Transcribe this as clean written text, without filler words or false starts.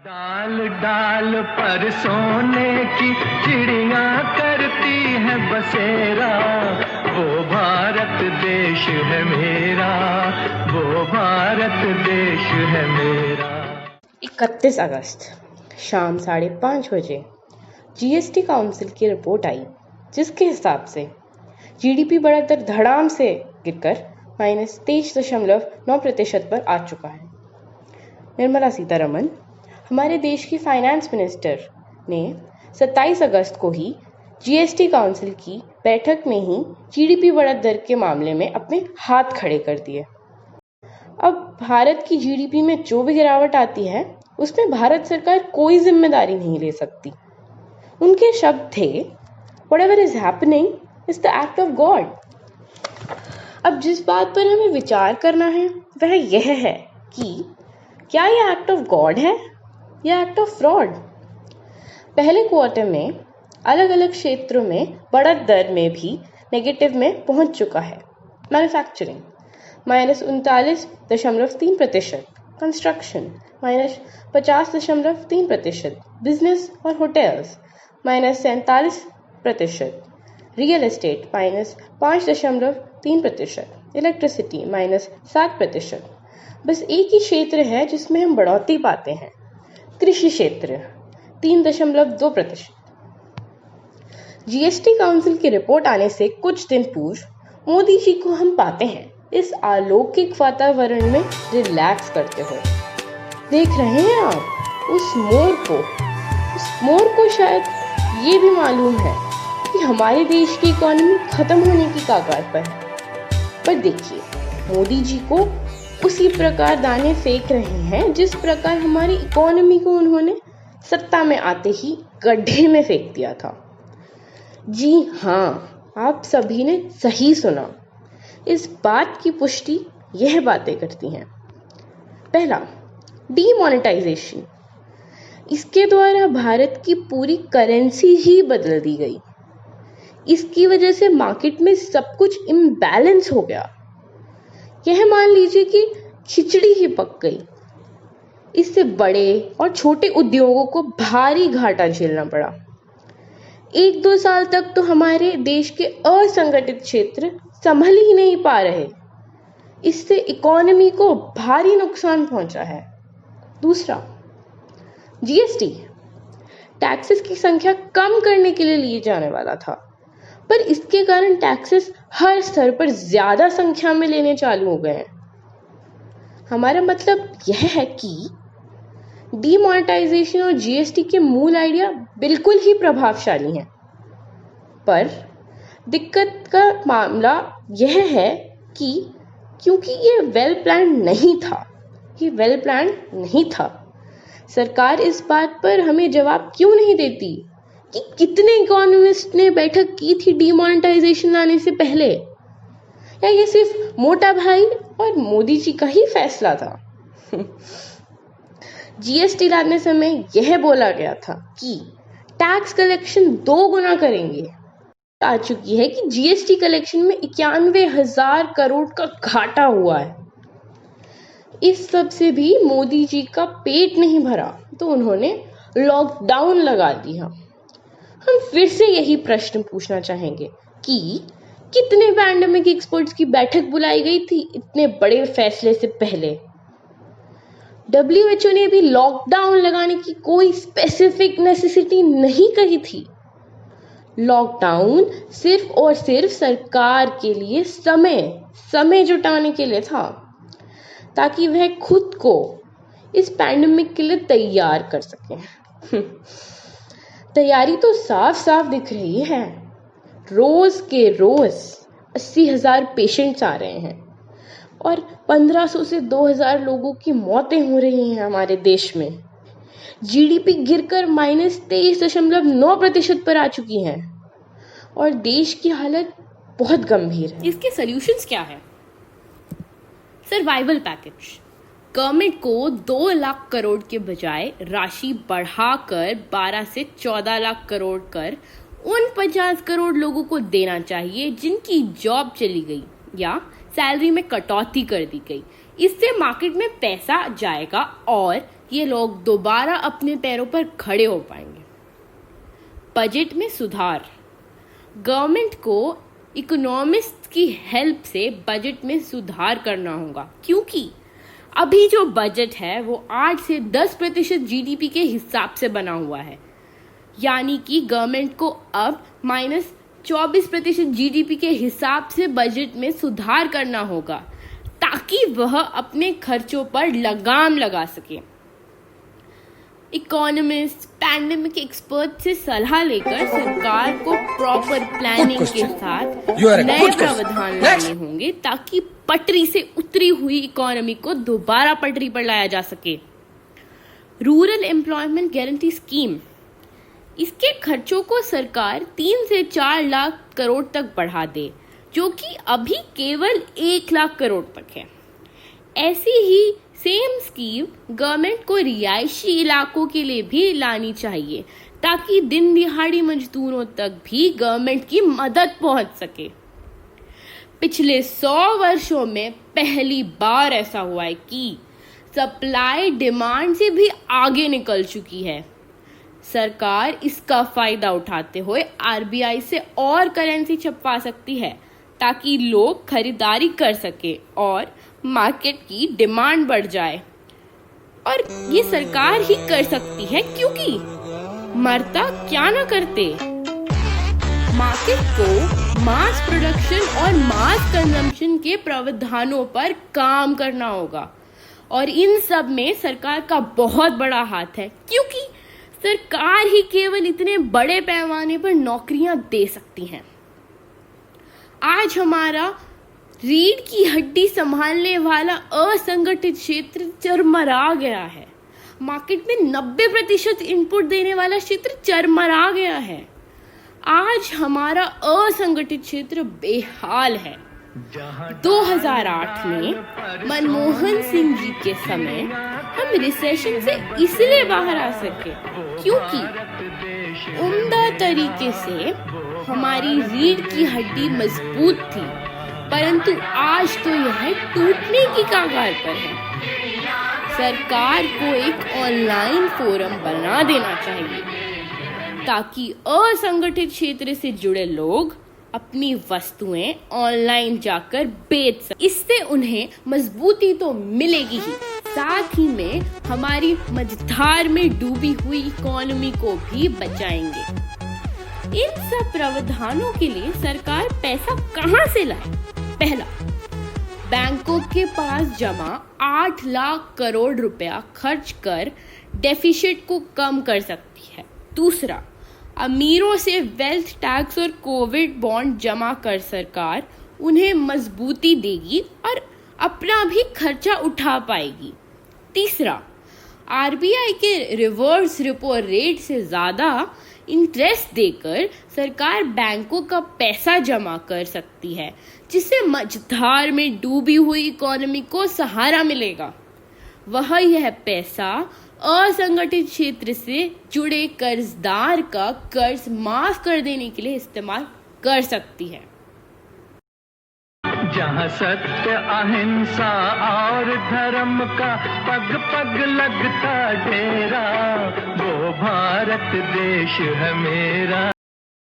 डाल डाल पर सोने की चिड़िया करती है बसेरा, वो भारत देश है मेरा, वो भारत देश है मेरा। 31 अगस्त शाम 5:30 बजे जीएसटी काउंसिल की रिपोर्ट आई, जिसके हिसाब से जीडीपी बढ़ाकर धड़ाम से गिरकर -23.9% पर आ चुका है। निर्मला सीतारमण, हमारे देश की फाइनेंस मिनिस्टर, ने 27 अगस्त को ही जीएसटी काउंसिल की बैठक में ही जीडीपी बढ़त दर के मामले में अपने हाथ खड़े कर दिए। अब भारत की जीडीपी में जो भी गिरावट आती है, उसमें भारत सरकार कोई जिम्मेदारी नहीं ले सकती। उनके शब्द थे, "Whatever is happening is the act of God." अब जिस बात पर हमें विचार करना है वह यह है कि क्या यह एक्ट ऑफ गॉड है या एक्ट ऑफ फ्रॉड। पहले क्वार्टर में अलग अलग क्षेत्रों में बढ़त दर में भी नेगेटिव में पहुंच चुका है। मैन्युफैक्चरिंग -39.3%, कंस्ट्रक्शन -50.3%, बिजनेस और होटल्स -47%, रियल एस्टेट -5.3%, इलेक्ट्रिसिटी -7%। बस एक ही क्षेत्र है जिसमें हम बढ़ोतरी पाते हैं, कृषि क्षेत्र 3.2%। जीएसटी काउंसिल की रिपोर्ट आने से कुछ दिन पूर्व मोदी जी को हम पाते हैं इस अलौकिक वातावरण में रिलैक्स करते हुए। देख रहे हैं आप उस मोर को शायद ये भी मालूम है कि हमारे देश की इकोनॉमी खत्म होने की कगार पर है। पर देखिए, मोदी जी को उसी प्रकार दाने फेंक रहे हैं जिस प्रकार हमारी इकोनॉमी को उन्होंने सत्ता में आते ही गड्ढे में फेंक दिया था। जी हाँ, आप सभी ने सही सुना। इस बात की पुष्टि यह बातें करती हैं। पहला, डीमोनेटाइजेशन। इसके द्वारा भारत की पूरी करेंसी ही बदल दी गई। इसकी वजह से मार्केट में सब कुछ इम्बैलेंस हो गया। यह मान लीजिए कि खिचड़ी ही पक गई। इससे बड़े और छोटे उद्योगों को भारी घाटा झेलना पड़ा। 1-2 साल तक तो हमारे देश के असंगठित क्षेत्र संभल ही नहीं पा रहे। इससे इकोनॉमी को भारी नुकसान पहुंचा है। दूसरा, जीएसटी टैक्सेस की संख्या कम करने के लिए लिए जाने वाला था, पर इसके कारण टैक्सेस हर स्तर पर ज्यादा संख्या में लेने चालू हो गए हैं। हमारा मतलब यह है कि डीमोनेटाइजेशन और जीएसटी के मूल आइडिया बिल्कुल ही प्रभावशाली हैं, पर दिक्कत का मामला यह है कि क्योंकि ये वेल प्लान नहीं था, सरकार इस बात पर हमें जवाब क्यों नहीं देती कि कितने इकोनॉमिस्ट ने बैठक की थी डीमोनेटाइजेशन लाने से पहले, या ये सिर्फ मोटा भाई और मोदी जी का ही फैसला था। जीएसटी लाने समय यह बोला गया था कि टैक्स कलेक्शन 2 गुना करेंगे। आ चुकी है कि जीएसटी कलेक्शन में 91,000 करोड़ का घाटा हुआ है। इस सब से भी मोदी जी का पेट नहीं भरा तो उन्होंने लॉकडाउन लगा दिया। हम फिर से यही प्रश्न पूछना चाहेंगे कि कितने पैंडेमिक एक्सपर्ट्स की बैठक बुलाई गई थी इतने बड़े फैसले से पहले। WHO ने भी लॉकडाउन लगाने की कोई स्पेसिफिक नेसेसिटी नहीं कही थी। लॉकडाउन सिर्फ और सिर्फ सरकार के लिए समय जुटाने के लिए था, ताकि वह खुद को इस पैंडेमिक के लिए तैयार कर सके। तैयारी तो साफ साफ दिख रही है। रोज के रोज 80,000 पेशेंट्स आ रहे हैं और 1500 से 2000 लोगों की मौतें हो रही हैं हमारे देश में। जीडीपी गिरकर -23.9% पर आ चुकी है और देश की हालत बहुत गंभीर है। इसके सॉल्यूशंस क्या है? Survival package. गवर्नमेंट को 2 लाख करोड़ के बजाय राशि बढ़ाकर 12 से 14 लाख करोड़ कर उन 50 करोड़ लोगों को देना चाहिए जिनकी जॉब चली गई या सैलरी में कटौती कर दी गई। इससे मार्केट में पैसा जाएगा और ये लोग दोबारा अपने पैरों पर खड़े हो पाएंगे। बजट में सुधार। गवर्नमेंट को इकोनॉमिस्ट की हेल्प से बजट में सुधार करना होगा, क्योंकि अभी जो बजट है वो 8 से 10% जीडीपी के हिसाब से बना हुआ है। यानी कि गवर्नमेंट को अब -24% जीडीपी के हिसाब से बजट में सुधार करना होगा, ताकि वह अपने खर्चों पर लगाम लगा सके। इकोनॉमिस्ट, पैंडेमिक एक्सपर्ट से सलाह लेकर सरकार को प्रॉपर प्लानिंग के साथ नए प्रावधान लाने होंगे, ताकि पटरी से उतरी हुई इकोनॉमी को दोबारा पटरी पर लाया जा सके। रूरल एम्प्लॉयमेंट गारंटी स्कीम, इसके खर्चों को सरकार 3 से 4 लाख करोड़ तक बढ़ा दे, जो कि अभी केवल 1 लाख करोड़ तक है। ऐसी ही सेम स्कीम गवर्नमेंट को रिहायशी इलाकों के लिए भी लानी चाहिए, ताकि दिन दिहाड़ी मजदूरों तक भी गवर्नमेंट की मदद पहुंच सके। पिछले 100 वर्षों में पहली बार ऐसा हुआ है कि सप्लाई डिमांड से भी आगे निकल चुकी है। सरकार इसका फायदा उठाते हुए आरबीआई से और करेंसी छपवा सकती है, ताकि लोग खरीदारी कर सके और मार्केट की डिमांड बढ़ जाए। और ये सरकार ही कर सकती है, क्योंकि मरता क्या ना करते। मार्केट को मास प्रोडक्शन और मास कंजम्पशन के प्रावधानों पर काम करना होगा, और इन सब में सरकार का बहुत बड़ा हाथ है, क्योंकि सरकार ही केवल इतने बड़े पैमाने पर नौकरियां दे सकती है। आज हमारा रीढ़ की हड्डी संभालने वाला असंगठित क्षेत्र चरमरा गया है। मार्केट में 90% इनपुट देने वाला क्षेत्र चरमरा गया है। आज हमारा असंगठित क्षेत्र बेहाल है। 2008 में मनमोहन सिंह जी के समय हम रिसेशन से इसलिए बाहर आ सके, क्योंकि उम्दा तरीके से हमारी रीढ़ की हड्डी मजबूत थी, परंतु आज तो यह टूटने की कगार पर है। सरकार को एक ऑनलाइन फोरम बना देना चाहिए, ताकि असंगठित क्षेत्र से जुड़े लोग अपनी वस्तुएं ऑनलाइन जाकर बेच सकें। इससे उन्हें मजबूती तो मिलेगी ही, साथ ही में हमारी मझधार में डूबी हुई इकोनॉमी को भी बचाएंगे। इन सब प्रावधानों के लिए सरकार पैसा कहां से लाए? पहला, बैंकों के पास जमा 8 लाख करोड़ रुपया खर्च कर डेफिसिट को कम कर सकती है। दूसरा, अमीरों से वेल्थ टैक्स और कोविड बॉन्ड जमा कर सरकार उन्हें मजबूती देगी और अपना भी खर्चा उठा पाएगी। तीसरा, आरबीआई के रिवर्स रेपो रेट से ज्यादा इंटरेस्ट देकर सरकार बैंकों का पैसा जमा कर सकती है, जिससे मझधार में डूबी हुई इकोनॉमी को सहारा मिलेगा। वह यह पैसा असंगठित क्षेत्र से जुड़े कर्जदार का कर्ज माफ कर देने के लिए इस्तेमाल कर सकती है। जहाँ सत्य, अहिंसा और धर्म का पग पग लगता डेरा, वो भारत देश है मेरा।